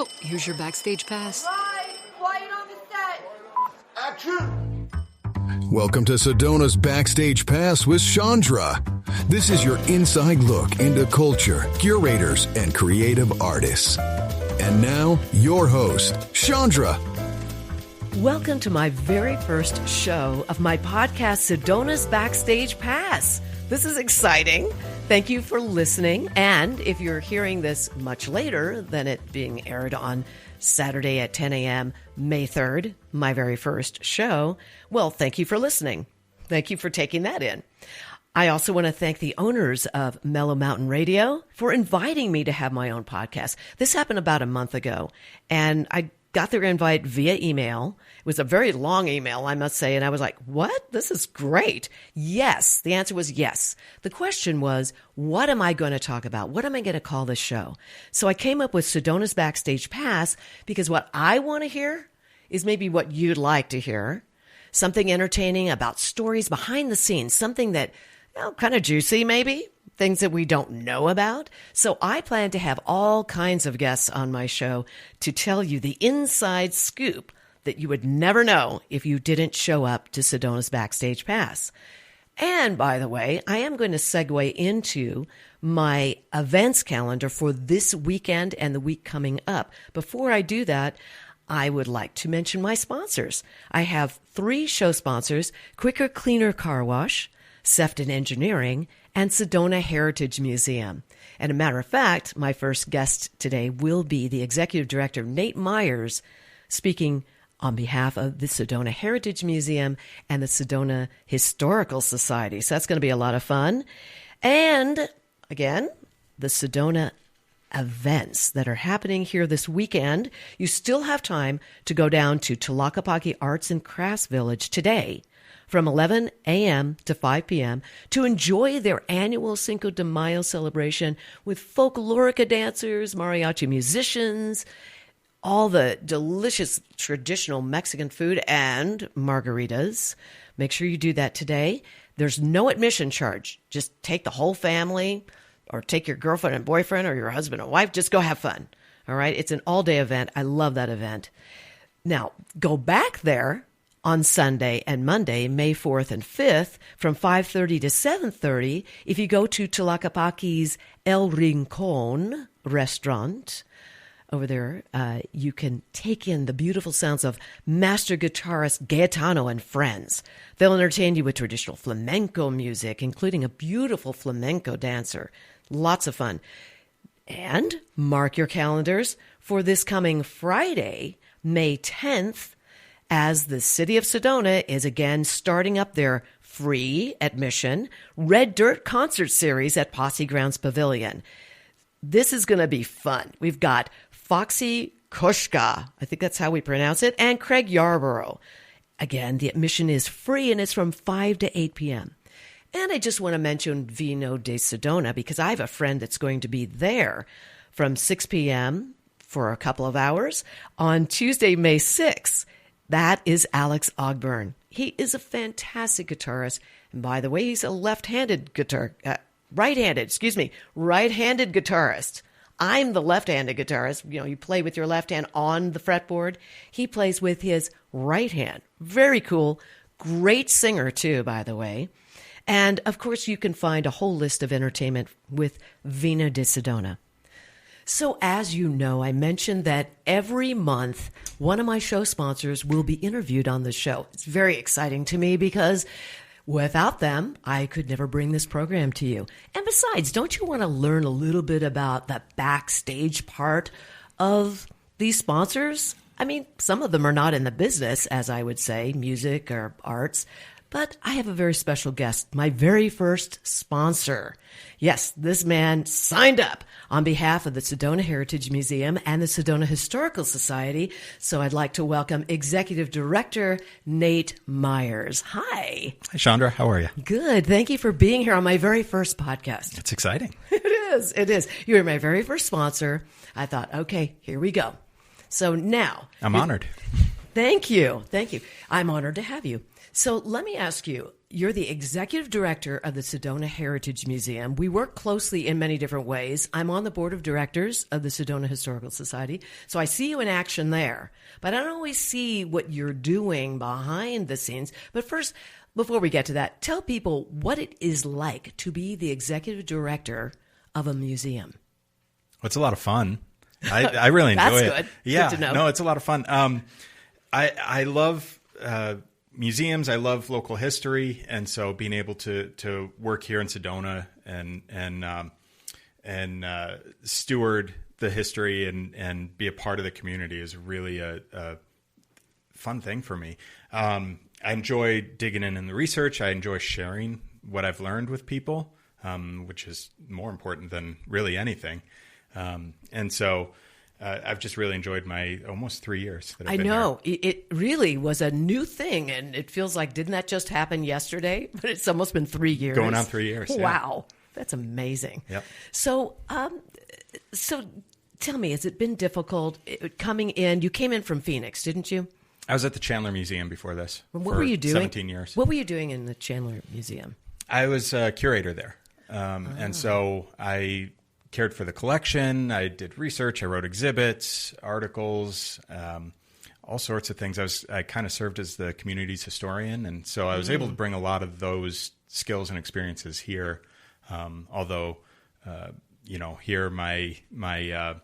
Oh, here's your Backstage pass. Right, quiet on the set. Action! Welcome to Sedona's Backstage Pass with Shondra. This is your inside look into culture, curators, and creative artists. And now, your host, Shondra. Welcome to my very first show of my podcast, Sedona's Backstage Pass. This is exciting. Thank you for listening. And if you're hearing this much later than it being aired on Saturday at 10 a.m., May 3rd, my very first show, well, thank you for listening. Thank you for taking that in. I also want to thank the owners of Mellow Mountain Radio for inviting me to have my own podcast. This happened about a month ago, and I got their invite via email. It was a very long email, I must say, and I was like, what? This is great. Yes. The answer was yes. The question was, what am I going to talk about? What am I going to call this show? So I came up with Sedona's Backstage Pass because what I want to hear is maybe what you'd like to hear. Something entertaining about stories behind the scenes, something that, kind of juicy maybe, things that we don't know about. So I plan to have all kinds of guests on my show to tell you the inside scoop that you would never know if you didn't show up to Sedona's Backstage Pass. And by the way, I am going to segue into my events calendar for this weekend and the week coming up. Before I do that, I would like to mention my sponsors. I have 3 show sponsors: Quicker Cleaner Car Wash, Sefton Engineering, and Sedona Heritage Museum. And a matter of fact, my first guest today will be the Executive Director, Nate Myers, speaking on behalf of the Sedona Heritage Museum and the Sedona Historical Society. So that's going to be a lot of fun. And again, the Sedona events that are happening here this weekend. You still have time to go down to Tlaquepaque Arts and Crafts Village today from 11 a.m. to 5 p.m. to enjoy their annual Cinco de Mayo celebration with folklorica dancers, mariachi musicians, all the delicious traditional Mexican food, and margaritas. Make sure you do that today. There's no admission charge. Just take the whole family or take your girlfriend and boyfriend or your husband and wife. Just go have fun. All right? It's an all-day event. I love that event. Now, go back there on Sunday and Monday, May 4th and 5th, from 5:30 to 7:30, if you go to Tlaquepaque's El Rincon restaurant. Over there, you can take in the beautiful sounds of master guitarist Gaetano and friends. They'll entertain you with traditional flamenco music, including a beautiful flamenco dancer. Lots of fun. And mark your calendars for this coming Friday, May 10th, as the city of Sedona is again starting up their free admission Red Dirt concert series at Posse Grounds Pavilion. This is going to be fun. We've got Foxy Koshka, I think that's how we pronounce it, and Craig Yarborough. Again, the admission is free and it's from 5 to 8 p.m. And I just want to mention Vino de Sedona because I have a friend that's going to be there from 6 p.m. for a couple of hours on Tuesday, May 6th. That is Alex Ogburn. He is a fantastic guitarist. And by the way, he's a right-handed guitarist. I'm the left-handed guitarist. You play with your left hand on the fretboard. He plays with his right hand. Very cool. Great singer, too, by the way. And, of course, you can find a whole list of entertainment with Vino de Sedona. So, as you know, I mentioned that every month, one of my show sponsors will be interviewed on the show. It's very exciting to me because without them, I could never bring this program to you. And besides, don't you want to learn a little bit about the backstage part of these sponsors? I mean, some of them are not in the business, as I would say, music or arts. But I have a very special guest, my very first sponsor. Yes, this man signed up on behalf of the Sedona Heritage Museum and the Sedona Historical Society. So I'd like to welcome Executive Director Nate Myers. Hi. Hi, Shondra. How are you? Good. Thank you for being here on my very first podcast. It's exciting. It is. It is. You were my very first sponsor. I thought, okay, here we go. So now. I'm honored. Thank you. Thank you. I'm honored to have you. So let me ask you, you're the executive director of the Sedona Heritage Museum. We work closely in many different ways. I'm on the board of directors of the Sedona Historical Society, so I see you in action there. But I don't always see what you're doing behind the scenes. But first, before we get to that, tell people what it is like to be the executive director of a museum. Well, it's a lot of fun. I really enjoy That's it. good. Yeah, Good to know. No, it's a lot of fun. I love museums. I love local history, and so being able to work here in Sedona and steward the history and be a part of the community is really a fun thing for me. I enjoy digging in the research. I enjoy sharing what I've learned with people, which is more important than really anything. And so I've just really enjoyed my almost 3 years that I've been know. here. It really was a new thing, and it feels like, didn't that just happen yesterday? But it's almost been 3 years. Going on 3 years. Wow. That's amazing. Yep. So tell me, has it been difficult coming in? You came in from Phoenix, didn't you? I was at the Chandler Museum before this. What were you doing? 17 years. What were you doing in the Chandler Museum? I was a curator there. And so I cared for the collection. I did research. I wrote exhibits, articles, all sorts of things. I kind of served as the community's historian. And so I was able to bring a lot of those skills and experiences here. Although, here my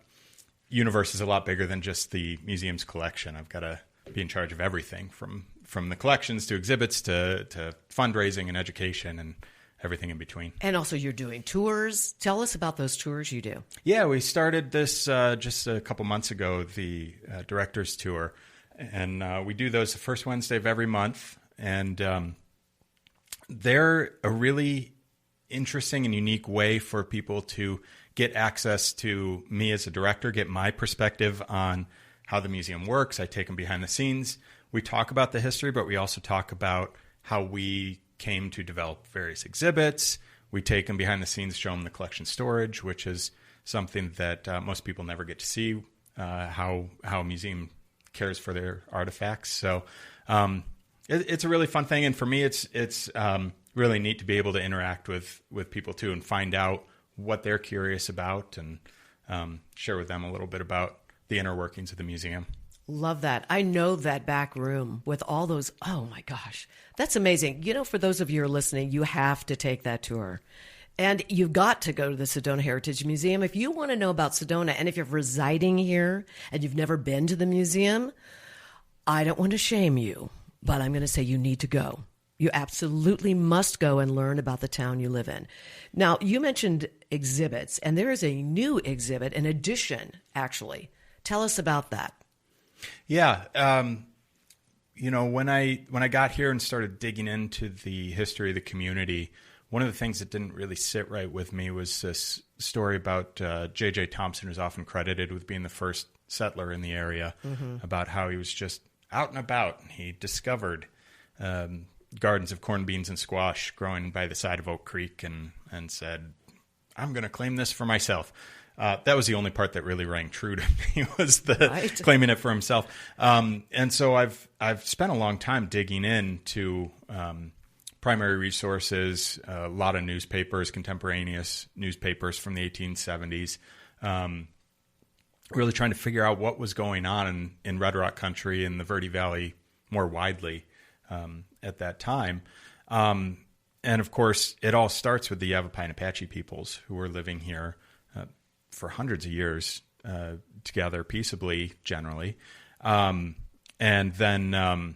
universe is a lot bigger than just the museum's collection. I've got to be in charge of everything from the collections to exhibits to fundraising and education and everything in between. And also you're doing tours. Tell us about those tours you do. Yeah, we started this just a couple months ago, the Director's Tour. And we do those the first Wednesday of every month. And they're a really interesting and unique way for people to get access to me as a director, get my perspective on how the museum works. I take them behind the scenes. We talk about the history, but we also talk about how we came to develop various exhibits. We take them behind the scenes, show them the collection storage, which is something that most people never get to see, how a museum cares for their artifacts. So it's a really fun thing. And for me, it's really neat to be able to interact with people too and find out what they're curious about and share with them a little bit about the inner workings of the museum. Love that. I know that back room with all those. Oh my gosh, that's amazing. For those of you who are listening, you have to take that tour. And you've got to go to the Sedona Heritage Museum. If you want to know about Sedona, and if you're residing here and you've never been to the museum, I don't want to shame you, but I'm going to say you need to go. You absolutely must go and learn about the town you live in. Now, you mentioned exhibits, and there is a new exhibit, an addition, actually. Tell us about that. Yeah. When I got here and started digging into the history of the community, one of the things that didn't really sit right with me was this story about J.J. Thompson, who's often credited with being the first settler in the area, about how he was just out and about. He discovered gardens of corn, beans, and squash growing by the side of Oak Creek and said, I'm going to claim this for myself. That was the only part that really rang true to me, was the claiming it for himself. And so I've spent a long time digging into primary resources, a lot of newspapers, contemporaneous newspapers from the 1870s, really trying to figure out what was going on in Red Rock Country and the Verde Valley more widely at that time. And of course, it all starts with the Yavapai and Apache peoples who were living here for hundreds of years together peaceably, generally. And then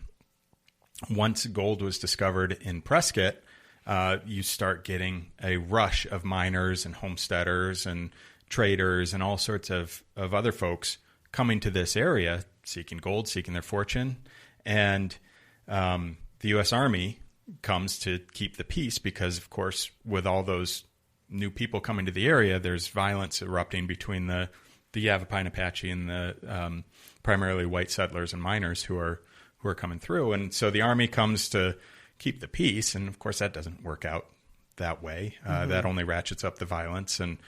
once gold was discovered in Prescott, you start getting a rush of miners and homesteaders and traders and all sorts of other folks coming to this area, seeking gold, seeking their fortune. And the U.S. Army comes to keep the peace because, of course, with all those new people coming to the area, there's violence erupting between the Yavapai and Apache and the primarily white settlers and miners who are coming through. And so the Army comes to keep the peace, and of course that doesn't work out that way. That only ratchets up the violence. And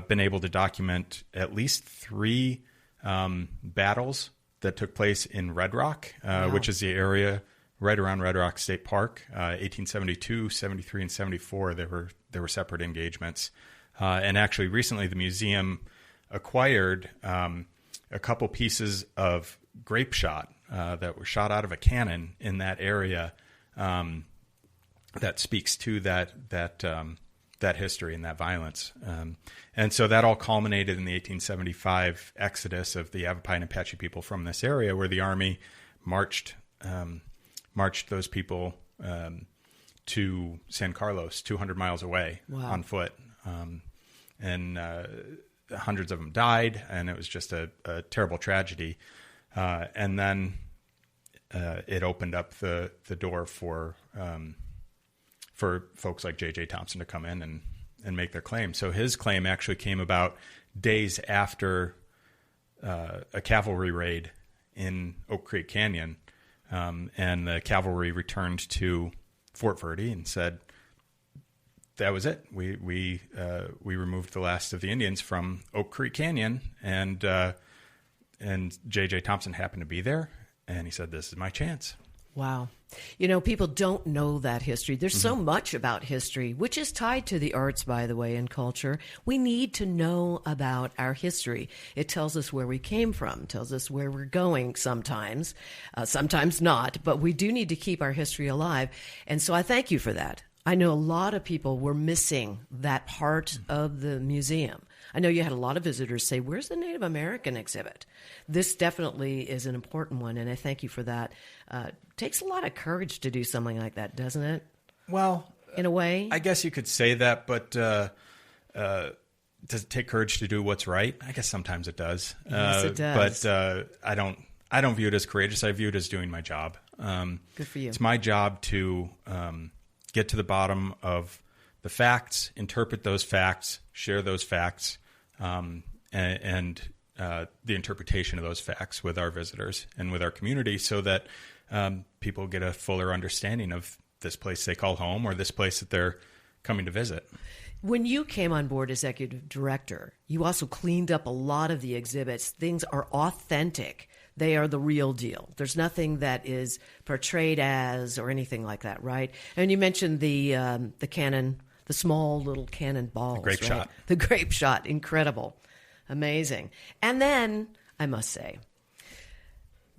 been able to document at least 3 battles that took place in Red Rock, which is the area right around Red Rock State Park. 1872, 73, and 74, there were separate engagements. And actually, recently, the museum acquired a couple pieces of grape shot that were shot out of a cannon in that area that speaks to that history and that violence. And so that all culminated in the 1875 exodus of the Yavapai and Apache people from this area, where the Army marched those people to San Carlos, 200 miles away on foot. And hundreds of them died, and it was just a terrible tragedy. And then it opened up the door for folks like J.J. Thompson to come in and make their claim. So his claim actually came about days after a cavalry raid in Oak Creek Canyon, and the cavalry returned to Fort Verde and said, that was it. We removed the last of the Indians from Oak Creek Canyon, and J.J. Thompson happened to be there, and he said, "This is my chance." Wow. People don't know that history. There's so much about history, which is tied to the arts, by the way, and culture. We need to know about our history. It tells us where we came from, tells us where we're going sometimes, sometimes not, but we do need to keep our history alive. And so I thank you for that. I know a lot of people were missing that part of the museum. I know you had a lot of visitors say, "Where's the Native American exhibit?" This definitely is an important one, and I thank you for that. Takes a lot of courage to do something like that, doesn't it? Well, in a way, I guess you could say that, but does it take courage to do what's right? I guess sometimes it does. Yes, it does. But I don't view it as courageous. I view it as doing my job. Good for you. It's my job to get to the bottom of the facts, interpret those facts, share those facts, and the interpretation of those facts with our visitors and with our community, so that people get a fuller understanding of this place they call home or this place that they're coming to visit. When you came on board as executive director, you also cleaned up a lot of the exhibits. Things are authentic. They are the real deal. There's nothing that is portrayed as or anything like that, right? And you mentioned the cannon, the small little cannon balls. The grape shot. The grape shot. Incredible. Amazing. And then, I must say,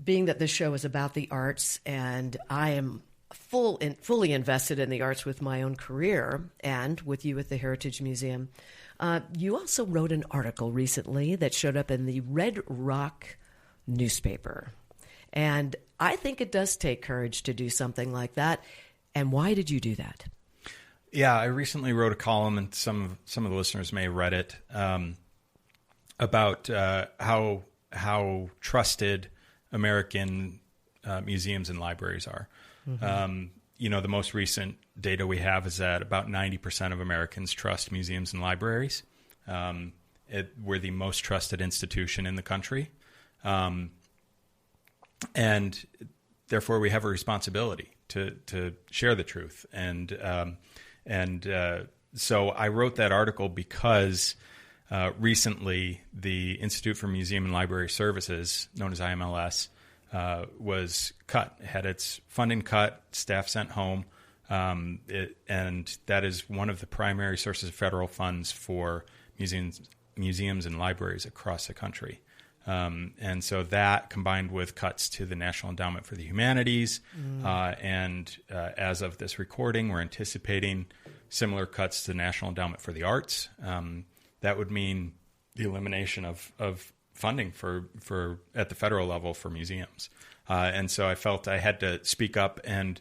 being that this show is about the arts, and I am fully invested in the arts with my own career and with you at the Heritage Museum, you also wrote an article recently that showed up in the Red Rock newspaper. And I think it does take courage to do something like that. And why did you do that? Yeah, I recently wrote a column, and some of the listeners may have read it, about how trusted American museums and libraries are. The most recent data we have is that about 90% of Americans trust museums and libraries. We're the most trusted institution in the country. And therefore we have a responsibility to share the truth. So I wrote that article because recently the Institute for Museum and Library Services, known as IMLS, was cut, had its funding cut, staff sent home, and that is one of the primary sources of federal funds for museums and libraries across the country. And so that, combined with cuts to the National Endowment for the Humanities, and as of this recording, we're anticipating similar cuts to the National Endowment for the Arts. That would mean the elimination of funding for at the federal level for museums. And so I felt I had to speak up and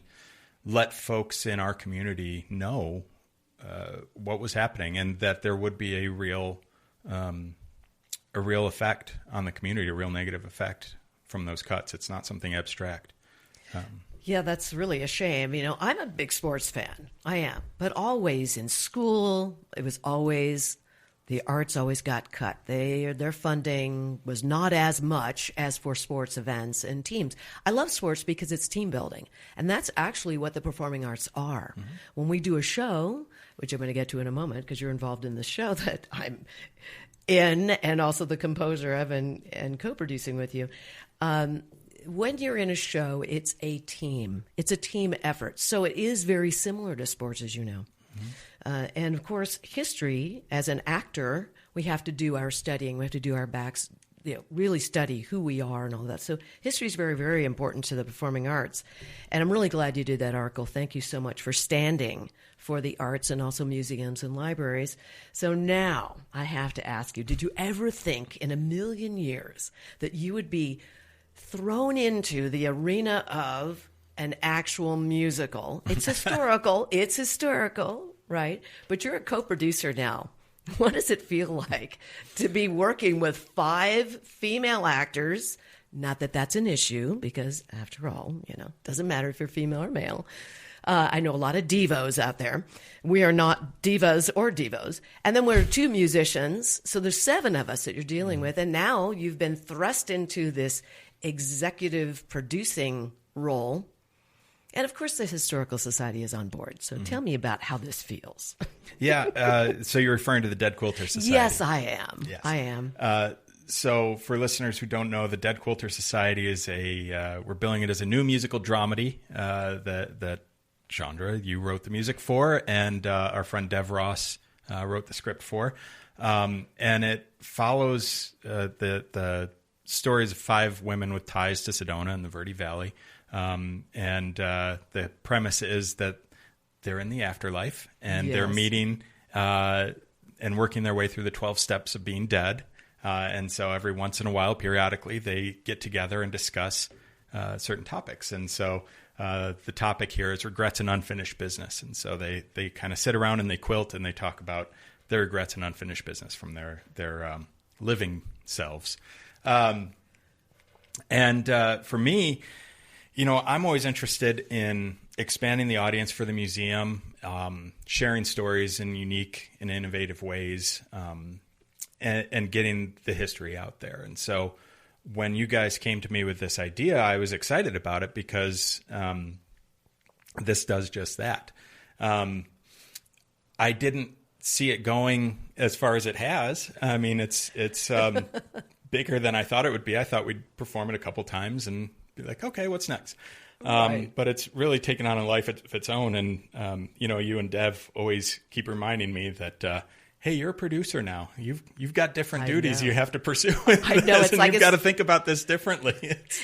let folks in our community know what was happening, and that there would be a real effect on the community, a real negative effect from those cuts. It's not something abstract. Yeah, that's really a shame. I'm a big sports fan. I am. But always in school, it was always, the arts always got cut. Their funding was not as much as for sports events and teams. I love sports because it's team building. And that's actually what the performing arts are. Mm-hmm. When we do a show, which I'm going to get to in a moment because you're involved in the show that I'm in and also the composer of and co-producing with you. When you're in a show, it's a team. It's a team effort. So it is very similar to sports, as you know. And, of course, history, as an actor, we have to do our studying. We have to do our backs, really study who we are and all that. So history is very, very important to the performing arts. And I'm really glad you did that article. Thank you so much for standing for the arts and also museums and libraries. So now I have to ask you, did you ever think in a million years that you would be thrown into the arena of an actual musical? It's historical, right? But you're a co-producer now. What does it feel like to be working with 5 female actors? Not that that's an issue, because after all, doesn't matter if you're female or male. I know a lot of divos out there. We are not divas or divos. And then we're 2 musicians. So there's 7 of us that you're dealing with. And now you've been thrust into this executive producing role. And of course, the Historical Society is on board. So tell me about how this feels. Yeah. So you're referring to the Dead Quilter Society? Yes, I am. Yes. I am. So for listeners who don't know, the Dead Quilter Society is we're billing it as a new musical dramedy that Shondra, you wrote the music for, and our friend Dev Ross wrote the script for. And it follows the stories of 5 women with ties to Sedona in the Verde Valley. And the premise is that they're in the afterlife and they're meeting and working their way through the 12 steps of being dead. And so every once in a while, periodically, they get together and discuss certain topics. And so the topic here is regrets and unfinished business. And so they kind of sit around and they quilt and they talk about their regrets and unfinished business from their living selves. And for me, I'm always interested in expanding the audience for the museum, sharing stories in unique and innovative ways, and getting the history out there. And so when you guys came to me with this idea, I was excited about it because this does just that. I didn't see it going as far as it has. I mean, it's bigger than I thought it would be. I thought we'd perform it a couple times and be like, okay, what's next? Right. But it's really taken on a life of its own. And, you and Dev always keep reminding me that, hey, you're a producer now. You've got different duties you have to pursue. I know. It's like you've got to think about this differently.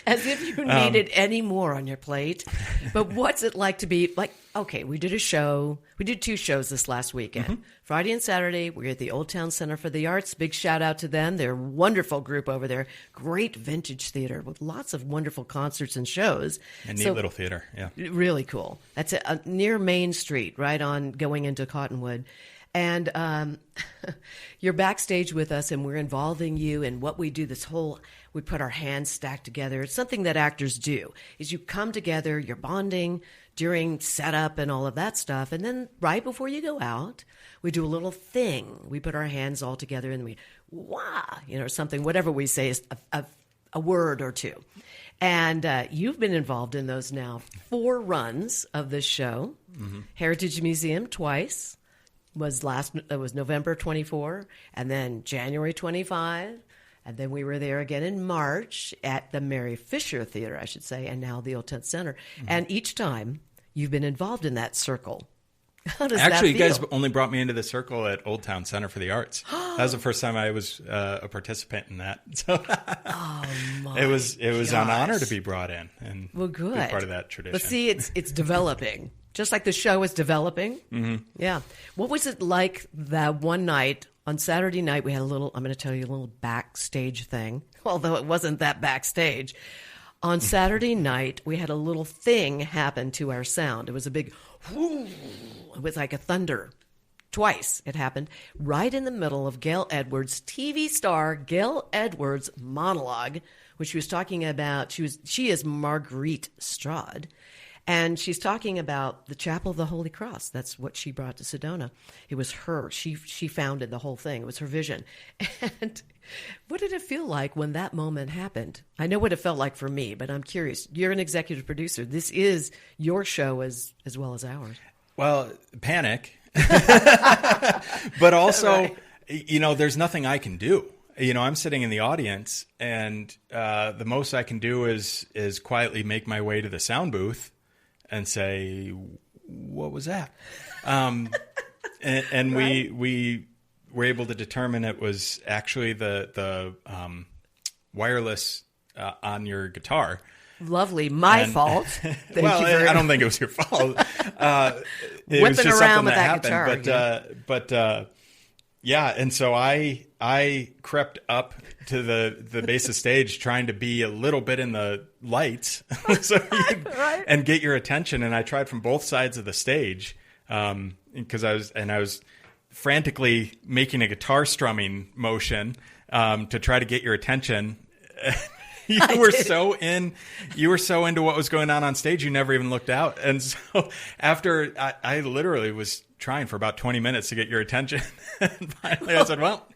As if you needed any more on your plate. But what's it like to be like, okay, we did a show. We did 2 shows this last weekend. Mm-hmm. Friday and Saturday, we're at the Old Town Center for the Arts. Big shout out to them. They're a wonderful group over there. Great vintage theater with lots of wonderful concerts and shows. And neat little theater, yeah. Really cool. That's near Main Street, right on going into Cottonwood. And you're backstage with us, and we're involving you in what we do. We put our hands stacked together. It's something that actors do, is you come together, you're bonding during setup and all of that stuff. And then right before you go out, we do a little thing. We put our hands all together, and we, wah, something, whatever we say is a word or 2. And you've been involved in those now 4 runs of this show. Mm-hmm. Heritage Museum twice. It was November 24, and then January 25, and then we were there again in March at the Mary Fisher Theater, I should say, and now the Old Town Center. Mm-hmm. And each time you've been involved in that circle. How does that feel? You guys only brought me into the circle at Old Town Center for the Arts. That was the first time I was a participant in that. So it was an honor to be brought in and good. Be part of that tradition. But see, it's developing. Just like the show is developing. Mm-hmm. Yeah. What was it like that one night, on Saturday night, we had I'm going to tell you a little backstage thing, although it wasn't that backstage. On Saturday night, we had a little thing happen to our sound. It was a big whoo. It was like a thunder. Twice it happened right in the middle of Gail Edwards, TV star Gail Edwards' monologue, which she was talking about. She is Marguerite Strad. And she's talking about the Chapel of the Holy Cross. That's what she brought to Sedona. It was her. She founded the whole thing. It was her vision. And what did it feel like when that moment happened? I know what it felt like for me, but I'm curious. You're an executive producer. This is your show as well as ours. Well, panic. But also, there's nothing I can do. I'm sitting in the audience, and the most I can do is quietly make my way to the sound booth and say, "What was that?" And right. we were able to determine it was actually the wireless on your guitar. Lovely. My fault. I don't think it was your fault. It was just around something with that happened. Guitar, yeah. And so I crept up to the base of stage trying to be a little bit in the lights right. and get your attention. And I tried from both sides of the stage because I was frantically making a guitar strumming motion to try to get your attention. You were so into what was going on stage, you never even looked out. And so after I literally was trying for about 20 minutes to get your attention. And finally I said, well.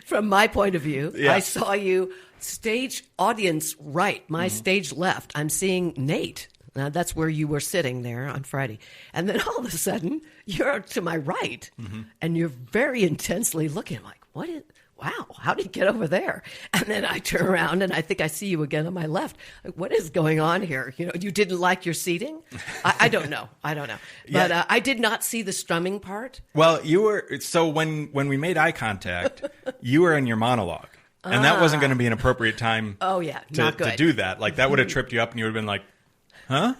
From my point of view, yeah. I saw you stage audience right, my stage left. I'm seeing Nate. Now, that's where you were sitting there on Friday. And then all of a sudden, you're to my right, and you're very intensely looking. I'm like, wow, how did you get over there? And then I turn around, and I think I see you again on my left. Like, what is going on here? You didn't like your seating? I don't know. But Yeah. I did not see the strumming part. Well, you were, so when we made eye contact, you were in your monologue. And that wasn't going to be an appropriate time Oh, yeah, not good. to do that. Like, that would have tripped you up, and you would have been like, huh?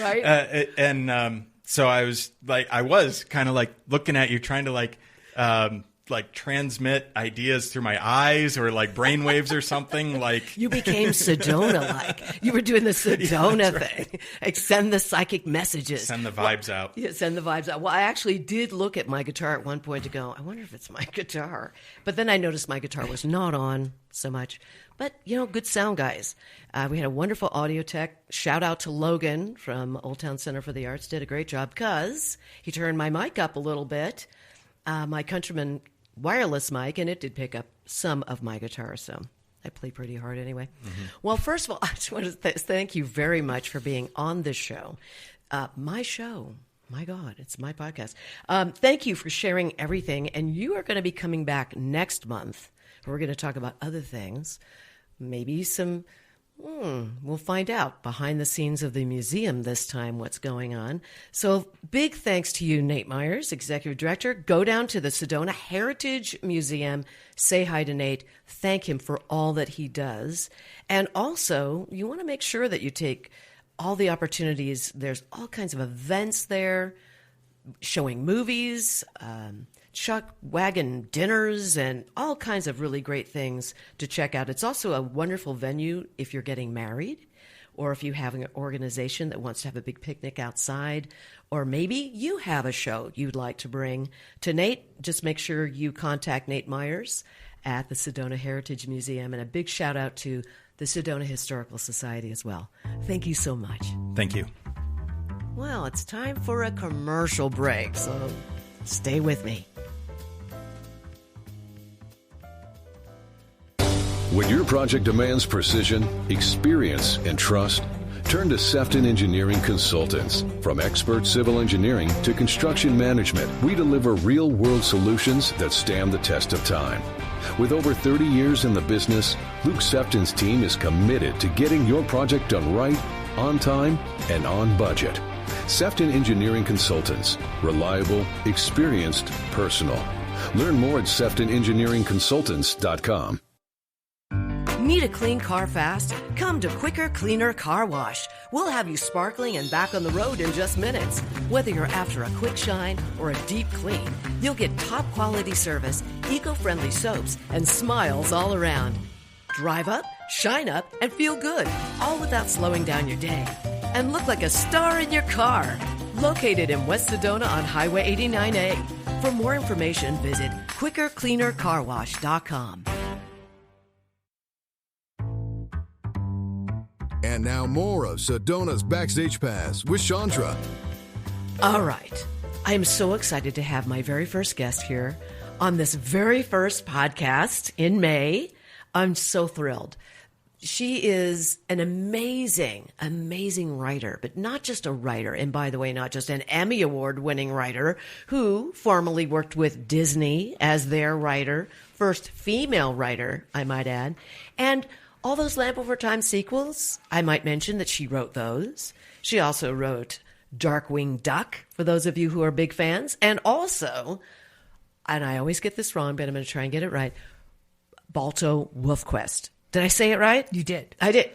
Right. So I was kind of like looking at you, trying to like transmit ideas through my eyes or like brainwaves or something. Like you became Sedona-like. You were doing the Sedona thing. Right. Like send the psychic messages. Send the vibes out. Yeah, send the vibes out. Well, I actually did look at my guitar at one point to go, I wonder if it's my guitar. But then I noticed my guitar was not on so much. But, good sound guys. We had a wonderful audio tech. Shout out to Logan from Old Town Center for the Arts. Did a great job because he turned my mic up a little bit, my Countryman wireless mic, and it did pick up some of my guitar. So I play pretty hard anyway. Mm-hmm. Well, first of all, I just want to thank you very much for being on this show. My show. My God, it's my podcast. Thank you for sharing everything. And you are going to be coming back next month. We're going to talk about other things. Maybe some, we'll find out behind the scenes of the museum this time what's going on. So big thanks to you, Nate Myers, Executive Director. Go down to the Sedona Heritage Museum. Say hi to Nate. Thank him for all that he does. And also, you want to make sure that you take all the opportunities. There's all kinds of events there, showing movies, chuck wagon dinners, and all kinds of really great things to check out. It's also a wonderful venue if you're getting married, or if you have an organization that wants to have a big picnic outside, or maybe you have a show you'd like to bring to Nate. Just make sure you contact Nate Myers at the Sedona Heritage Museum, and a big shout out to the Sedona Historical Society as well. Thank you so much. Thank you. Well, it's time for a commercial break, so stay with me. When your project demands precision, experience, and trust, turn to Sefton Engineering Consultants. From expert civil engineering to construction management, we deliver real-world solutions that stand the test of time. With over 30 years in the business, Luke Sefton's team is committed to getting your project done right, on time, and on budget. Sefton Engineering Consultants. Reliable, experienced, personal. Learn more at SeftonEngineeringConsultants.com. Need a clean car fast? Come to Quicker Cleaner Car Wash. We'll have you sparkling and back on the road in just minutes. Whether you're after a quick shine or a deep clean, you'll get top quality service, eco-friendly soaps, and smiles all around. Drive up, shine up, and feel good, all without slowing down your day. And look like a star in your car. Located in West Sedona on Highway 89A. For more information, visit QuickerCleanerCarWash.com. And now more of Sedona's Backstage Pass with Shondra. All right. I am so excited to have my very first guest here on this very first podcast in May. I'm so thrilled. She is an amazing, amazing writer, but not just a writer. And by the way, not just an Emmy Award winning writer who formerly worked with Disney as their writer, first female writer, I might add. And all those Lamp Over Time sequels, I might mention that she wrote those. She also wrote Darkwing Duck, for those of you who are big fans. And also, and I always get this wrong, but I'm going to try and get it right, Balto Wolfquest. Did I say it right? You did. I did.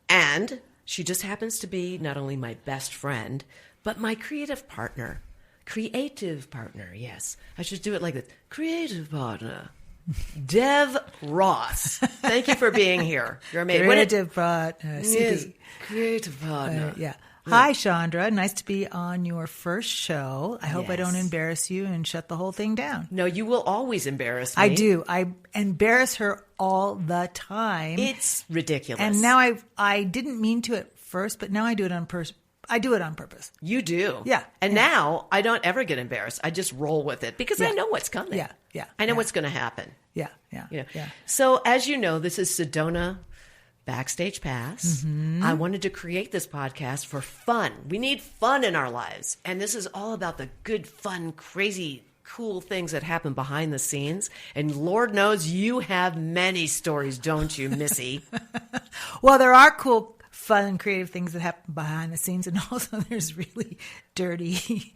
And she just happens to be not only my best friend, but my creative partner. Creative partner, yes. I should do it like this. Creative partner. Dev Ross. Thank you for being here. You're amazing. Creative partner. Yes. Creative partner. Yeah. Hi, Shondra. Nice to be on your first show. I hope I don't embarrass you and shut the whole thing down. No, you will always embarrass me. I do. I embarrass her all the time. It's ridiculous. And now I didn't mean to at first, but now I do it on purpose. I do it on purpose. You do. Yeah. And now I don't ever get embarrassed. I just roll with it because I know what's coming. Yeah. Yeah. I know what's going to happen. Yeah. Yeah. You know? Yeah. So as you know, this is Sedona Backstage Pass. Mm-hmm. I wanted to create this podcast for fun. We need fun in our lives. And this is all about the good, fun, crazy, cool things that happen behind the scenes. And Lord knows you have many stories, don't you, Missy? Well, there are cool, fun, creative things that happen behind the scenes. And also there's really dirty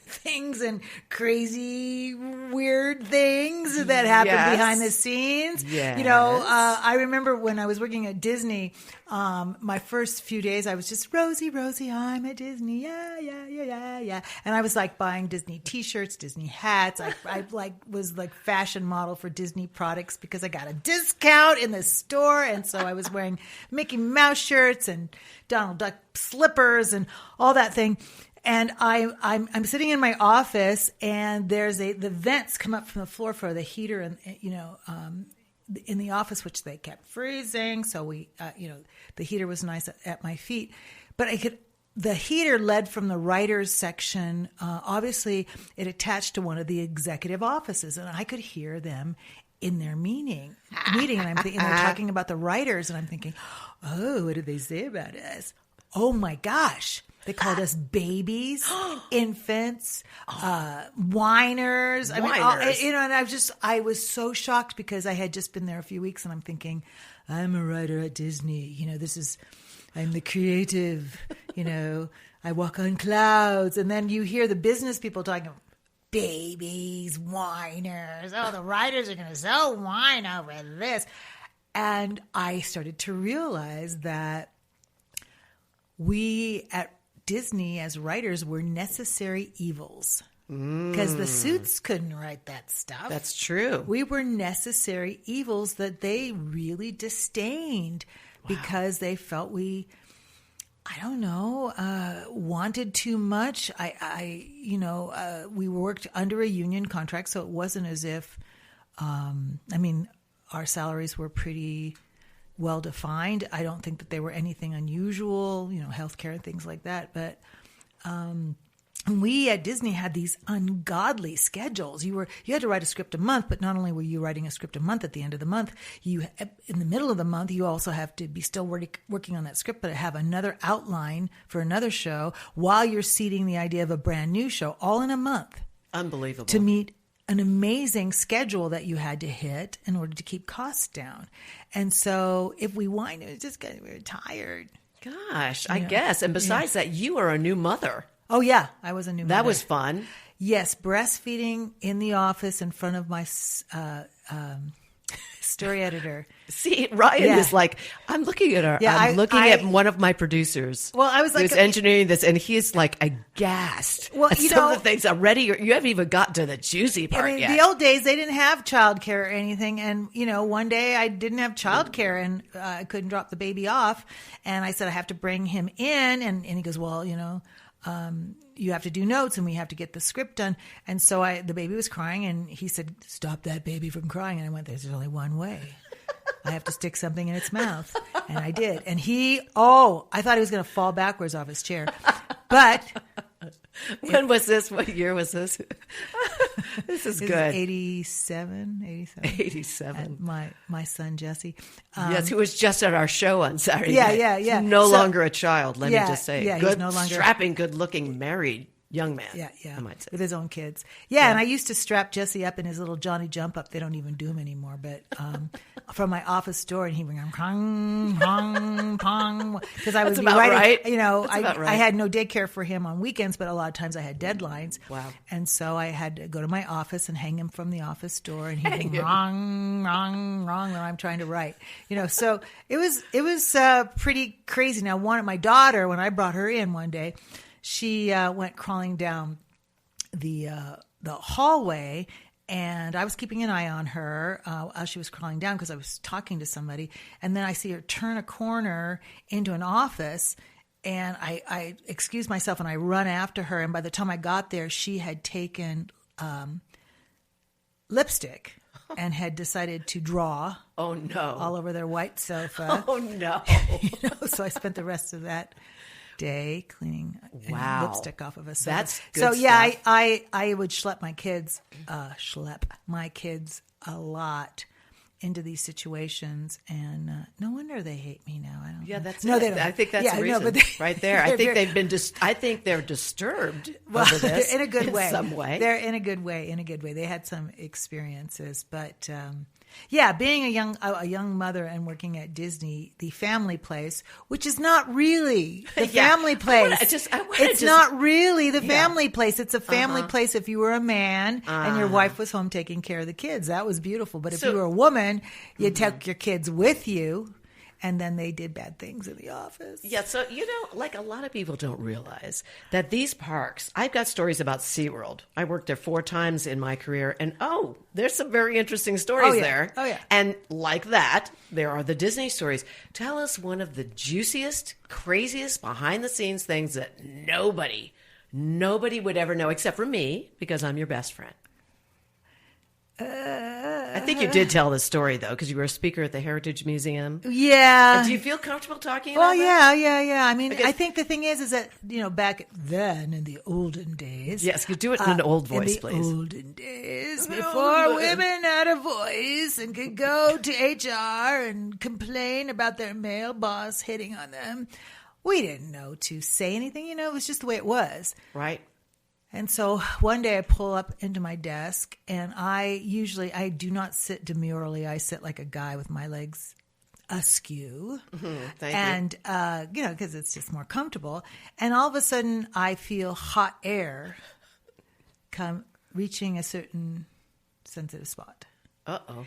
things and crazy, weird things that happen behind the scenes. Yes. You know, I remember when I was working at Disney, my first few days, I was just, Rosie, I'm at Disney. Yeah. And I was like buying Disney t-shirts, Disney hats. I like was like fashion model for Disney products because I got a discount in the store. And so I was wearing Mickey Mouse shirts and Donald Duck slippers and all that thing. And I'm sitting in my office, and the vents come up from the floor for the heater, and in the office, which they kept freezing. So we, the heater was nice at my feet, but the heater led from the writers section. Obviously, it attached to one of the executive offices, and I could hear them in their meeting, and I'm thinking they're talking about the writers, and I'm thinking, oh, what did they say about us? Oh my gosh. They called us babies, infants, whiners. I mean, and I was so shocked because I had just been there a few weeks, and I'm thinking, I'm a writer at Disney. I'm the creative. I walk on clouds, and then you hear the business people talking, babies, whiners. Oh, the writers are going to so whine over this, and I started to realize that we at Disney as writers were necessary evils because the suits couldn't write that stuff. That's true. We were necessary evils that they really disdained because they felt we, wanted too much. We worked under a union contract, so it wasn't as if, our salaries were pretty well defined. I don't think that they were anything unusual, healthcare and things like that. But we at Disney had these ungodly schedules. You had to write a script a month, but not only were you writing a script a month at the end of the month, in the middle of the month, you also have to be still working on that script, but have another outline for another show while you're seeding the idea of a brand new show, all in a month. Unbelievable. To meet an amazing schedule that you had to hit in order to keep costs down. And so if we whined, it was just because we were tired. Gosh, I guess. And besides that, you are a new mother. Oh, yeah. I was a new mother. That was fun. Yes. Breastfeeding in the office in front of my story editor. See, Ryan is like, I'm looking at her. Yeah, I'm looking at one of my producers. Well, I was like, who's engineering this, and he's like aghast. Well, at some of the things already. You haven't even got to the juicy part yet. The old days, they didn't have childcare or anything. And, one day I didn't have childcare and I couldn't drop the baby off. And I said, I have to bring him in. And he goes, well, you have to do notes and we have to get the script done. And so the baby was crying and he said, stop that baby from crying. And I went, there's only one way. I have to stick something in its mouth. And I did. And I thought he was going to fall backwards off his chair. But when was this? What year was this? This is This good. 87. 87. And my son, Jesse. Yes, who was just at our show on Saturday Yeah, night. yeah, yeah. He's no So- longer a child, let me Yeah, just say. yeah, he's Good, no longer- strapping, good-looking, married young man, Yeah. I might say. With his own kids. Yeah, and I used to strap Jesse up in his little Johnny jump up. They don't even do him anymore, but from my office door, and he would go pong, pong, pong, because I would That's be about writing. right. You know, That's about right. I had no daycare for him on weekends, but a lot of times I had deadlines. Wow. And so I had to go to my office and hang him from the office door, and he'd go wrong, wrong, wrong when I'm trying to write. You know, so it was pretty crazy. Now, my daughter, when I brought her in one day, she went crawling down the hallway, and I was keeping an eye on her as she was crawling down because I was talking to somebody, and then I see her turn a corner into an office, and I excuse myself and I run after her, and by the time I got there, she had taken lipstick and had decided to draw Oh, no. all over their white sofa. Oh, no. So I spent the rest of that day cleaning Wow. lipstick off of a sofa. That's good so yeah, stuff. I would schlep my kids a lot into these situations, and no wonder they hate me now. I don't. Yeah, know. that's no, it. they don't. I think that's Yeah, the no, reason but they- right there. I think they're- they've been I think they're disturbed well, over this in a good way. some way. They're in a good way. They had some experiences, but yeah, being a young mother and working at Disney, the family place, which is not really the Yeah. family place. It's not really the family place. It's a family place if you were a man and your wife was home taking care of the kids. That was beautiful. But if So- you were a woman, you took your kids with you, and then they did bad things in the office. Yeah, so, like a lot of people don't realize that these parks, I've got stories about SeaWorld. I worked there 4 times in my career, and there's some very interesting stories Oh, yeah. there. Oh, yeah. And like that, there are the Disney stories. Tell us one of the juiciest, craziest, behind-the-scenes things that nobody would ever know except for me, because I'm your best friend. I think you did tell this story, though, because you were a speaker at the Heritage Museum. Yeah. Do you feel comfortable talking about Well, that? yeah. I mean, Because- I think the thing is that, back then in the olden days. Yes, you do it in an old voice, in the please. olden days, before women had a voice and could go to HR and complain about their male boss hitting on them, we didn't know to say anything. It was just the way it was. Right. And so one day I pull up into my desk, and I do not sit demurely. I sit like a guy with my legs askew. Thank And, because it's just more comfortable. And all of a sudden I feel hot air come reaching a certain sensitive spot. you. Uh-oh.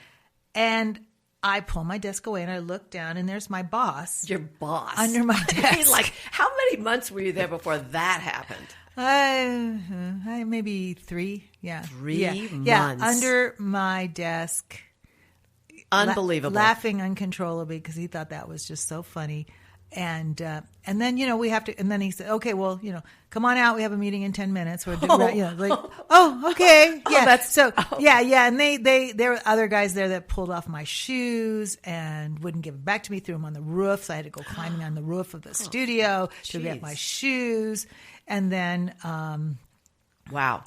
And I pull my desk away and I look down, and there's my boss. Your boss. Under my desk. Like, how many months were you there before that happened? Maybe 3. Yeah. 3 Yeah, months. under my desk. Unbelievable. Laughing uncontrollably because he thought that was just so funny. And then, we have to, and then he said, okay, well, come on out. We have a meeting in 10 minutes. We're okay. Yeah. Yeah. And there were other guys there that pulled off my shoes and wouldn't give them back to me, threw them on the roof. So I had to go climbing on the roof of the studio to get my shoes. And then, Wow.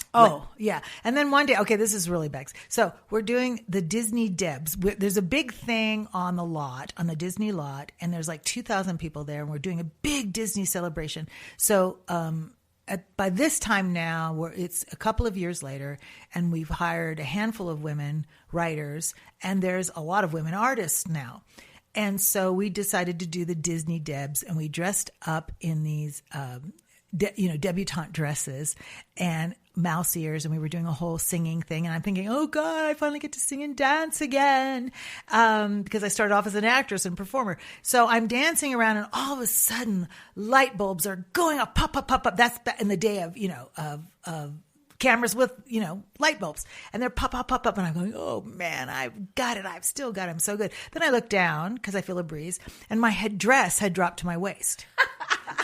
yeah. And then one day, okay, this is really big. So we're doing the Disney Debs. There's a big thing on the Disney lot, and there's like 2,000 people there, and we're doing a big Disney celebration. So by this time now, it's a couple of years later, and we've hired a handful of women writers, and there's a lot of women artists now. And so we decided to do the Disney Debs, and we dressed up in these debutante dresses and mouse ears, and we were doing a whole singing thing. And I'm thinking, oh God, I finally get to sing and dance again, because I started off as an actress and performer. So I'm dancing around, and all of a sudden, light bulbs are going up, pop, pop, pop, pop. That's in the day of cameras with, light bulbs, and they're pop, pop, pop, pop. And I'm going, oh man, I've got it. I've still got it. I'm so good. Then I look down because I feel a breeze, and my dress had dropped to my waist.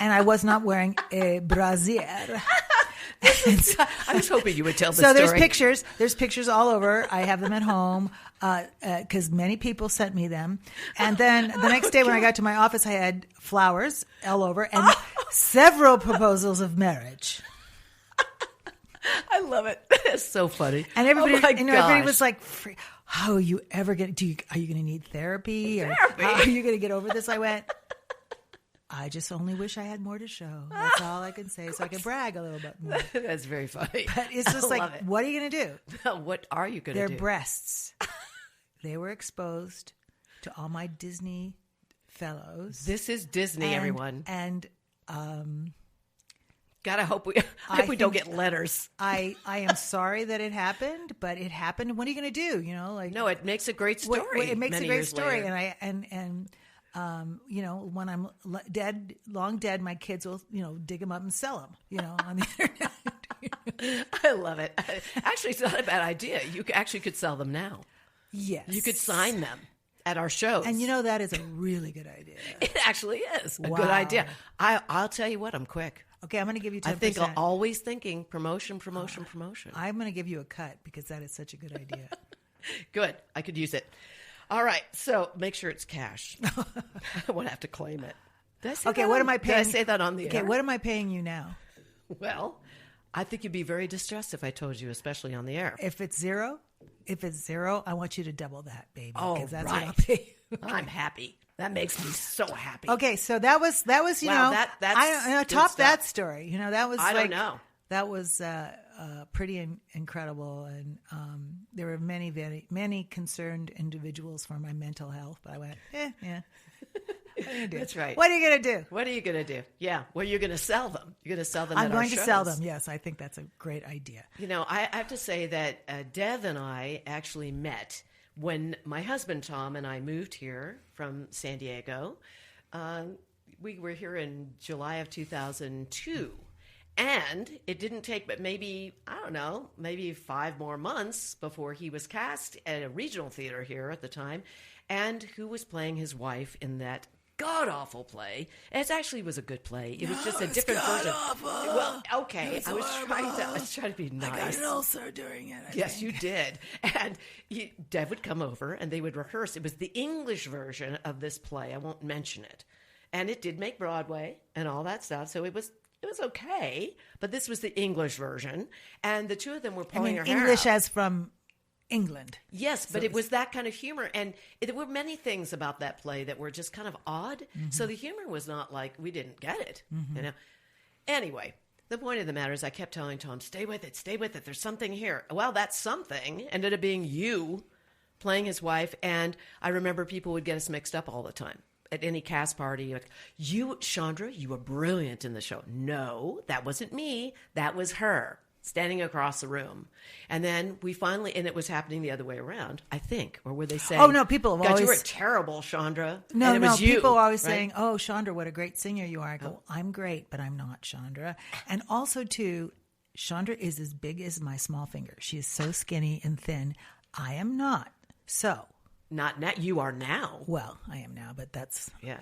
And I was not wearing a brassiere. I was hoping you would tell the So story. there's pictures all over. I have them at home because many people sent me them. And then the next day when I got to my office, I had flowers all over and several proposals of marriage. I love it. It's so funny. And everybody, oh my everybody gosh. was like, "How are you ever going? Are you going to need therapy? Or Therapy? how are you going to get over this?" I went, "I just only wish I had more to show. That's all I can say, so I can brag a little bit more." That's very funny. But it's just I love like, it. what are you going to do? What are you going to Their do? breasts, they were exposed to all my Disney fellows. This is Disney, everyone. And Gotta hope we don't get letters. I am sorry that it happened, but it happened. What are you going to do? You know, like No, it makes a great story. It makes a many great years story, later. and you know, when I'm dead, long dead, my kids will, you know, dig them up and sell them, you know, on the internet. I love it. Actually, it's not a bad idea. You actually could sell them now. Yes, You could sign them at our shows. and you know that is a really good idea. it actually is a Wow. good idea. I'll tell you what, I'm quick. Okay, I'm going to give you 10%. I think I'm always thinking promotion. I'm going to give you a cut because that is such a good idea. Good. I could use it. All right. So make sure it's cash. I won't have to claim it. Did I say Okay, that what on- am I paying? Did I say that on the Okay, air? what am I paying you now? Well, I think you'd be very distressed if I told you, especially on the air. If it's zero, I want you to double that, baby. Oh, because that's right. what I'll pay you. I'm happy. That makes me so happy. Okay, so that was you Wow, know that's I good top that stuff. story. You know that was I don't like, know. That was pretty incredible, and there were many concerned individuals for my mental health. But I went, yeah. What are you gonna do? That's right. What are you gonna do? What are you going to do? Yeah. Well, you're going to sell them. You're going to sell them I'm at our going to sell shows. them. Yes, I think that's a great idea. You know, I have to say that Dev and I actually met when my husband, Tom, and I moved here from San Diego. We were here in July of 2002. And it didn't take but maybe 5 more months before he was cast at a regional theater here at the time. And who was playing his wife in that god-awful play. It actually was a good play. It was just a different version. Well, okay. I was trying to be nice. I got an ulcer during it. Yes, you did. And Dev would come over and they would rehearse. It was the English version of this play. I won't mention it. And it did make Broadway and all that stuff. So it was okay. But this was the English version. And the two of them were pulling her hair English out. as from England. Yes, but it was that kind of humor. And there were many things about that play that were just kind of odd. So the humor was not like we didn't get it. You know. Anyway, the point of the matter is I kept telling Tom, stay with it. There's something here. Well, that something ended up being you playing his wife. And I remember people would get us mixed up all the time. At any cast party, like, Shondra, you were brilliant in the show. No, that wasn't me. That was her standing across the room. And then we finally, and it was happening the other way around, I think. Or were they saying, Oh, no, people have God, you were always- terrible, Chandra. No, and it was you, people are always right? saying, "Oh, Shondra, what a great singer you are." I go, "I'm great, but I'm not Shondra." And also, too, Shondra is as big as my small finger. She is so skinny and thin. I am not. So, Not now. You are now. well, I am now, but that's Yeah.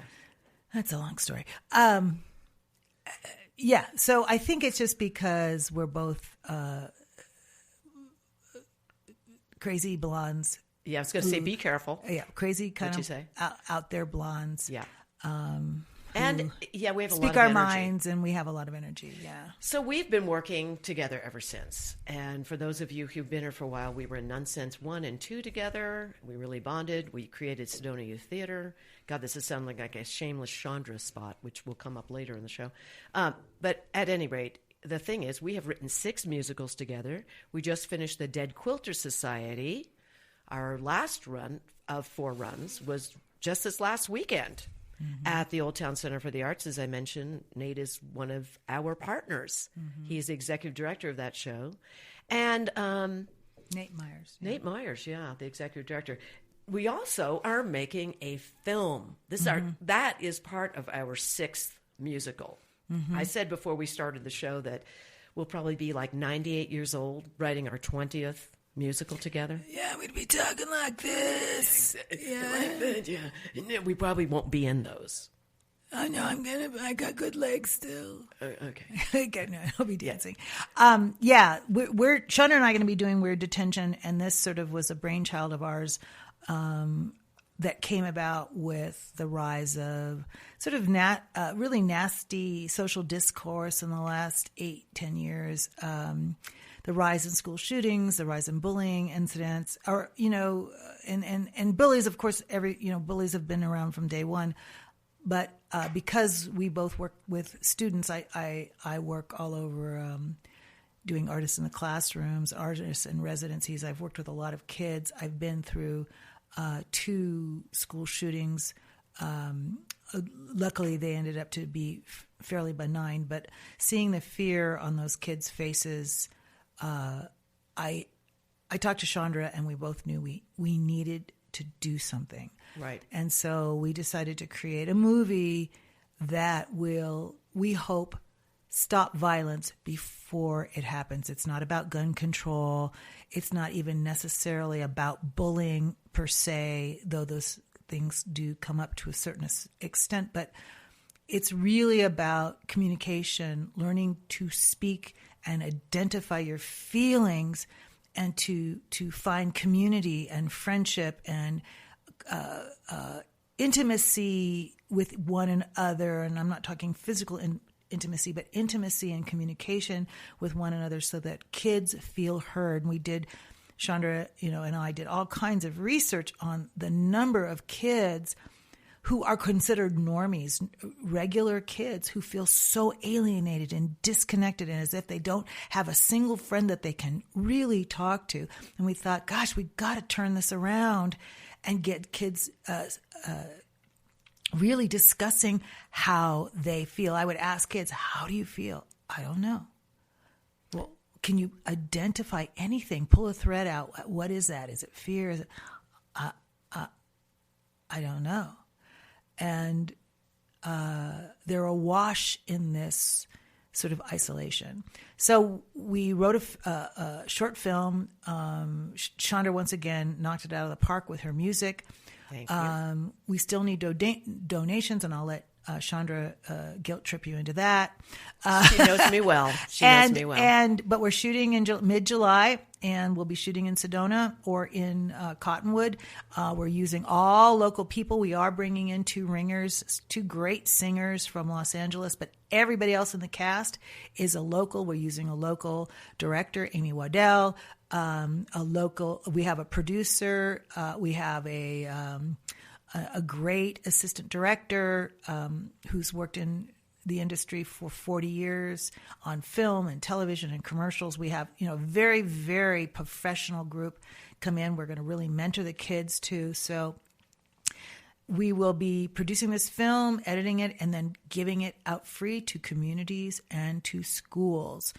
a long story. Yeah, so I think it's just because we're both crazy blondes. Yeah, I was going to say, be careful. Yeah, crazy kind What'd of you say? out there blondes. Yeah. And yeah, we have a lot Speak of our energy. minds, and we have a lot of energy. Yeah. So we've been working together ever since. And for those of you who've been here for a while, we were in Nonsense 1 and 2 together. We really bonded. We created Sedona Youth Theater. God, this is sounding like a shameless Chandra spot, which will come up later in the show. But at any rate, the thing is, we have written 6 musicals together. We just finished the Dead Quilter Society. Our last run of 4 runs was just this last weekend. At the Old Town Center for the Arts. As I mentioned, Nate is one of our partners. He's the executive director of that show. And Nate Myers. Nate Myers, yeah, the executive director. We also are making a film. That is part of our 6th musical. I said before we started the show that we'll probably be like 98 years old writing our 20th musical together. Yeah, we'd be talking like this. Yeah. Like that, yeah. We probably won't be in those. I know. I got good legs still. Okay. Okay, no, I'll be dancing. Yeah, we're Shondra and I going to be doing Weird Detention, and this sort of was a brainchild of ours that came about with the rise of sort of really nasty social discourse in the last 8-10 years. the rise in school shootings, the rise in bullying incidents, or, and bullies, of course, bullies have been around from day one. But because we both work with students, I work all over doing artists in the classrooms, artists in residencies. I've worked with a lot of kids. I've been through 2 school shootings. Luckily, they ended up to be fairly benign. But seeing the fear on those kids' faces, I talked to Shondra, and we both knew we needed to do something. Right. And so we decided to create a movie that will, we hope, stop violence before it happens. It's not about gun control. It's not even necessarily about bullying per se, though those things do come up to a certain extent. But it's really about communication, learning to speak and identify your feelings, and to find community and friendship and intimacy with one another. And I'm not talking physical intimacy, but intimacy and communication with one another so that kids feel heard. And we did, Shondra, and I did all kinds of research on the number of kids who are considered normies, regular kids who feel so alienated and disconnected and as if they don't have a single friend that they can really talk to. And we thought, gosh, we got to turn this around and get kids really discussing how they feel. I would ask kids, how do you feel? I don't know. Well, can you identify anything? Pull a thread out. What is that? Is it fear? Is it, I don't know. And they're awash in this sort of isolation. So we wrote a short film. Shondra, once again, knocked it out of the park with her music. Thank you. We still need donations, and I'll let Shondra guilt trip you into that. She knows me well. But we're shooting in mid-July, and we'll be shooting in Sedona or in Cottonwood. We're using all local people. We are bringing in 2 ringers, 2 great singers from Los Angeles, but everybody else in the cast is a local. We're using a local director, Amy Waddell, we have a producer, we have a great assistant director who's worked in the industry for 40 years on film and television and commercials. We have, a very, very professional group come in. We're going to really mentor the kids too. So we will be producing this film, editing it, and then giving it out free to communities and to schools.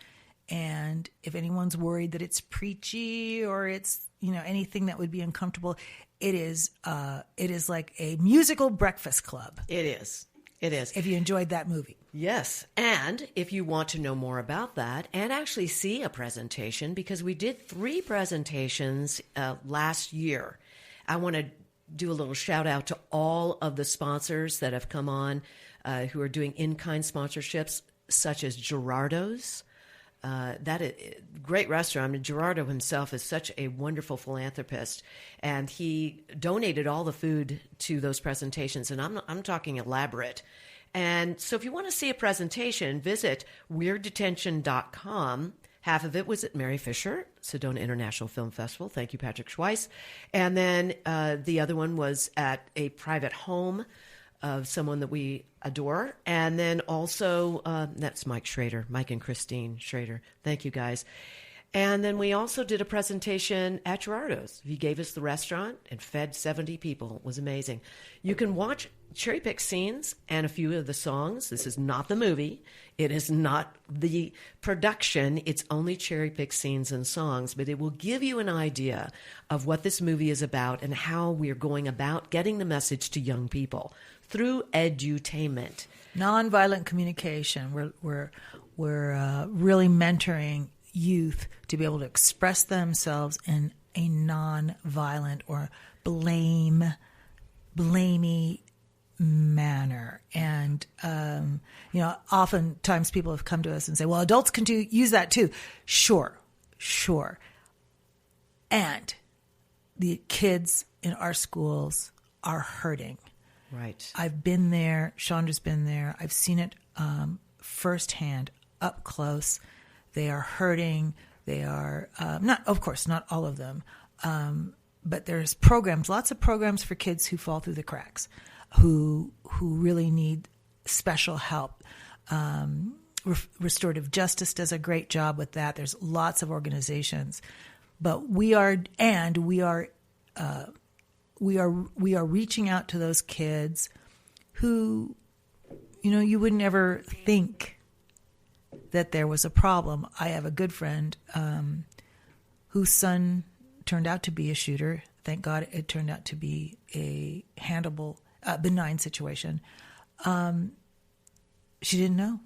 And if anyone's worried that it's preachy or it's, anything that would be uncomfortable, it is like a musical breakfast club. It is. It is. If you enjoyed that movie. Yes. And if you want to know more about that and actually see a presentation, because we did 3 presentations last year, I want to do a little shout out to all of the sponsors that have come on who are doing in-kind sponsorships, such as Gerardo's. That is great restaurant. And Gerardo himself is such a wonderful philanthropist, and he donated all the food to those presentations. And I'm talking elaborate. And so if you want to see a presentation, visit WeirdDetention.com. Half of it was at Mary Fisher, Sedona International Film Festival. Thank you, Patrick Schweiss. And then the other one was at a private home of someone that we adore. And then also, that's Mike and Christine Schrader. Thank you, guys. And then we also did a presentation at Gerardo's. He gave us the restaurant and fed 70 people. It was amazing. You can watch cherry-pick scenes and a few of the songs. This is not the movie. It is not the production. It's only cherry-pick scenes and songs, but it will give you an idea of what this movie is about and how we're going about getting the message to young people through edutainment. Nonviolent communication. We're really mentoring youth to be able to express themselves in a nonviolent or blamey manner. And oftentimes people have come to us and say, well, adults can use that too. Sure. And the kids in our schools are hurting. Right. I've been there. Shondra's been there. I've seen it firsthand, up close. They are hurting. They are not all of them, but there's programs, lots of programs for kids who fall through the cracks, who really need special help. Restorative Justice does a great job with that. There's lots of organizations, but we are reaching out to those kids who, you would never think that there was a problem. I have a good friend whose son turned out to be a shooter. Thank God it turned out to be a handleable, benign situation. She didn't know.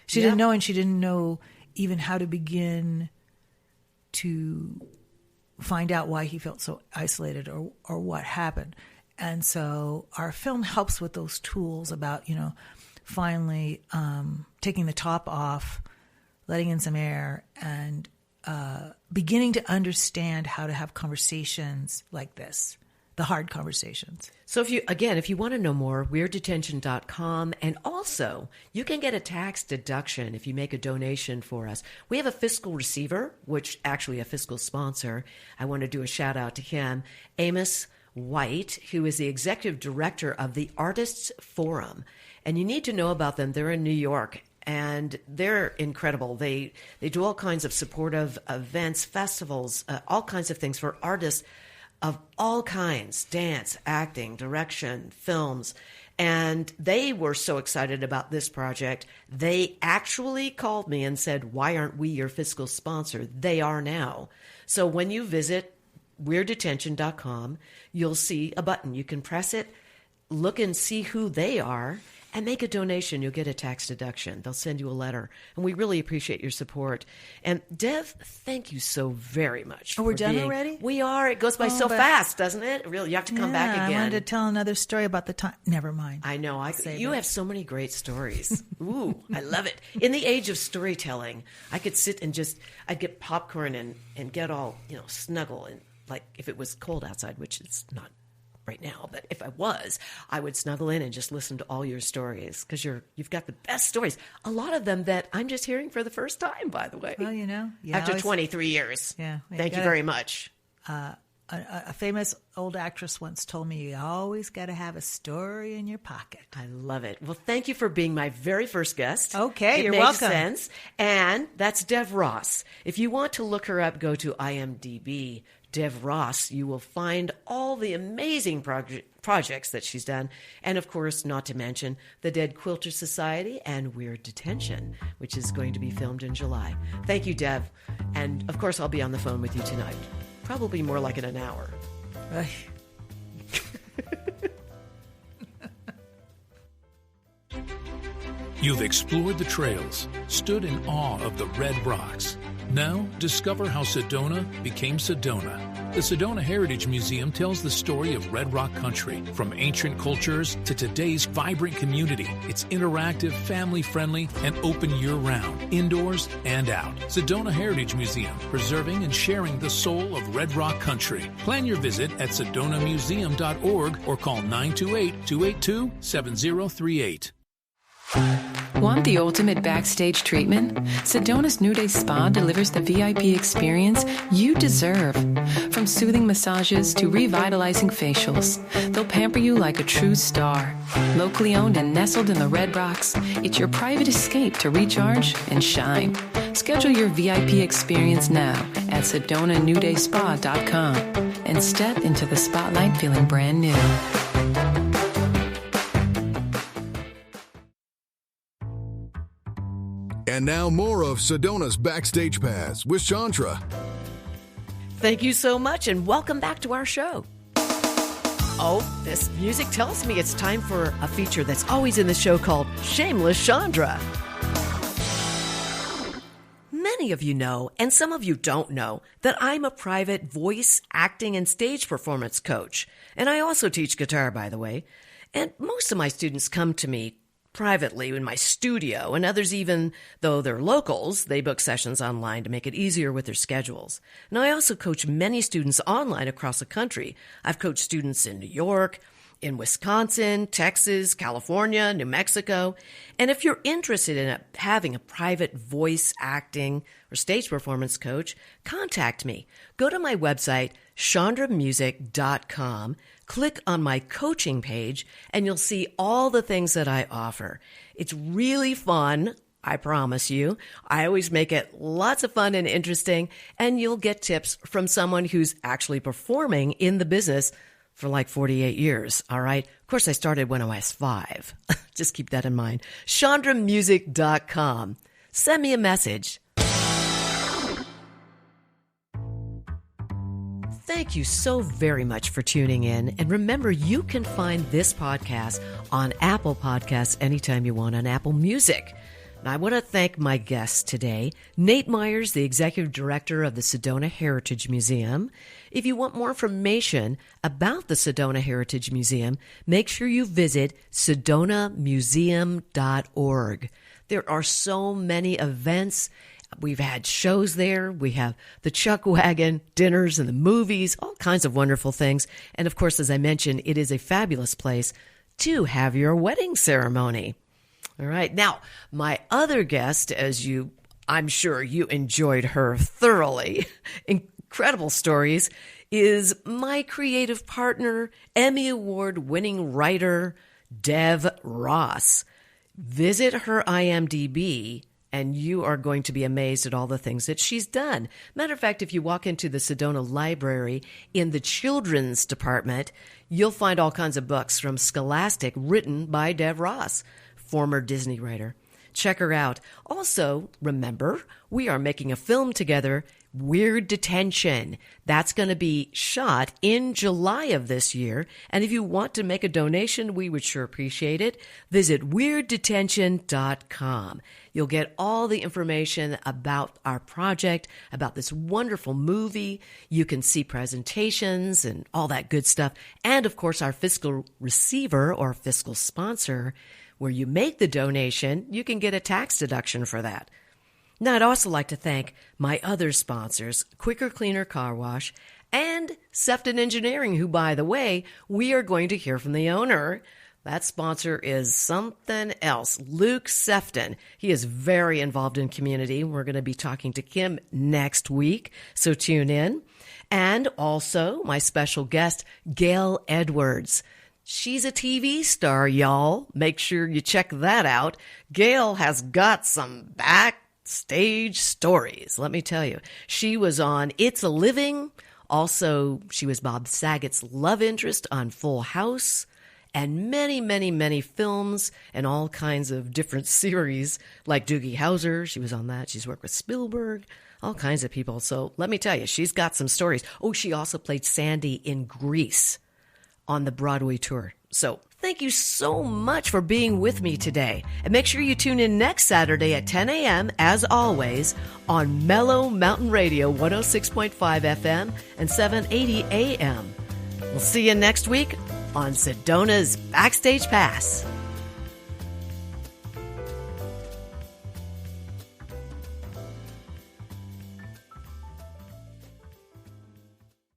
She didn't know, and she didn't know even how to begin to find out why he felt so isolated or what happened. And so our film helps with those tools about, finally taking the top off, letting in some air, and beginning to understand how to have conversations like this, the hard conversations. So if you want to know more, weirddetention.com, and also you can get a tax deduction if you make a donation for us. We have a fiscal receiver, which actually a fiscal sponsor. I want to do a shout out to him, Amos White, who is the executive director of the Artists Forum. And you need to know about them. They're in New York, and they're incredible. They do all kinds of supportive events, festivals, all kinds of things for artists of all kinds, dance, acting, direction, films. And they were so excited about this project, they actually called me and said, why aren't we your fiscal sponsor? They are now. So when you visit weirddetention.com, you'll see a button. You can press it, look and see who they are, and make a donation. You'll get a tax deduction. They'll send you a letter. And we really appreciate your support. And Dev, thank you so very much. Oh, we're done already? We are. It goes by so fast, doesn't it? Really, you have to come back again. I wanted to tell another story about the time. Never mind. I know. You have so many great stories. Ooh, I love it. In the age of storytelling, I could sit and I'd get popcorn and get all, snuggle. And like if it was cold outside, which it's not right now, but if I would snuggle in and just listen to all your stories, because you've got the best stories. A lot of them that I'm just hearing for the first time, by the way. Well, after 23 years. Yeah. Thank you very much. A famous old actress once told me, you always got to have a story in your pocket. I love it. Well, thank you for being my very first guest. Okay, you're welcome. welcome. It makes sense. And that's Dev Ross. If you want to look her up, go to IMDb. Dev Ross, you will find all the amazing projects that she's done. And of course, not to mention the Dead Quilter Society and Weird Detention, which is going to be filmed in July. Thank you, Dev. And of course, I'll be on the phone with you tonight. Probably more like in an hour. You've explored the trails, stood in awe of the red rocks. Now, discover how Sedona became Sedona. The Sedona Heritage Museum tells the story of Red Rock country, from ancient cultures to today's vibrant community. It's interactive, family-friendly, and open year-round, indoors and out. Sedona Heritage Museum, preserving and sharing the soul of Red Rock country. Plan your visit at sedonamuseum.org or call 928-282-7038. Want the ultimate backstage treatment? Sedona's New Day Spa delivers the VIP experience you deserve. From soothing massages to revitalizing facials, they'll pamper you like a true star. Locally owned and nestled in the Red Rocks, it's your private escape to recharge and shine. Schedule your VIP experience now at SedonaNewDaySpa.com and step into the spotlight feeling brand new. And now more of Sedona's Backstage Pass with Shondra. Thank you so much, and welcome back to our show. Oh, this music tells me it's time for a feature that's always in the show called Shameless Shondra. Many of you know, and some of you don't know, that I'm a private voice, acting, and stage performance coach. And I also teach guitar, by the way. And most of my students come to me privately in my studio, and others, even though they're locals, they book sessions online to make it easier with their schedules. And I also coach many students online across the country. I've coached students in New York, in Wisconsin, Texas, California, New Mexico. And if you're interested in having a private voice acting or stage performance coach, contact me. Go to my website, shondramusic.com, click on my coaching page, and you'll see all the things that I offer. It's really fun, I promise you. I always make it lots of fun and interesting, and you'll get tips from someone who's actually performing in the business for like 48 years, all right? Of course, I started when I was 5. Just keep that in mind. shondramusic.com. Send me a message. Thank you so very much for tuning in. And remember, you can find this podcast on Apple Podcasts anytime you want, on Apple Music. And I want to thank my guests today, Nate Myers, the Executive Director of the Sedona Heritage Museum. If you want more information about the Sedona Heritage Museum, make sure you visit sedonamuseum.org. There are so many events. We've had shows there. We have the Chuck Wagon, dinners and the movies, all kinds of wonderful things. And of course, as I mentioned, it is a fabulous place to have your wedding ceremony. All right. Now, my other guest, I'm sure you enjoyed her thoroughly, incredible stories, is my creative partner, Emmy Award-winning writer, Dev Ross. Visit her IMDb, and you are going to be amazed at all the things that she's done. Matter of fact, if you walk into the Sedona Library in the children's department, you'll find all kinds of books from Scholastic written by Dev Ross, former Disney writer. Check her out. Also, remember, we are making a film together, Weird Detention. That's going to be shot in July of this year. And if you want to make a donation, we would sure appreciate it. Visit weirddetention.com. You'll get all the information about our project, about this wonderful movie. You can see presentations and all that good stuff. And, of course, our fiscal receiver or fiscal sponsor, where you make the donation, you can get a tax deduction for that. Now, I'd also like to thank my other sponsors, Quicker Cleaner Car Wash and Sefton Engineering, who, by the way, we are going to hear from the owner. That sponsor is something else, Luke Sefton. He is very involved in community. We're going to be talking to Kim next week, so tune in. And also my special guest, Gail Edwards. She's a TV star, y'all. Make sure you check that out. Gail has got some backstage stories, let me tell you. She was on It's a Living. Also, she was Bob Saget's love interest on Full House. And many, many, many films and all kinds of different series, like Doogie Howser. She was on that. She's worked with Spielberg, all kinds of people. So let me tell you, she's got some stories. Oh, she also played Sandy in Grease on the Broadway tour. So thank you so much for being with me today. And make sure you tune in next Saturday at 10 a.m., as always, on Mellow Mountain Radio 106.5 FM and 780 a.m. We'll see you next week on Sedona's Backstage Pass.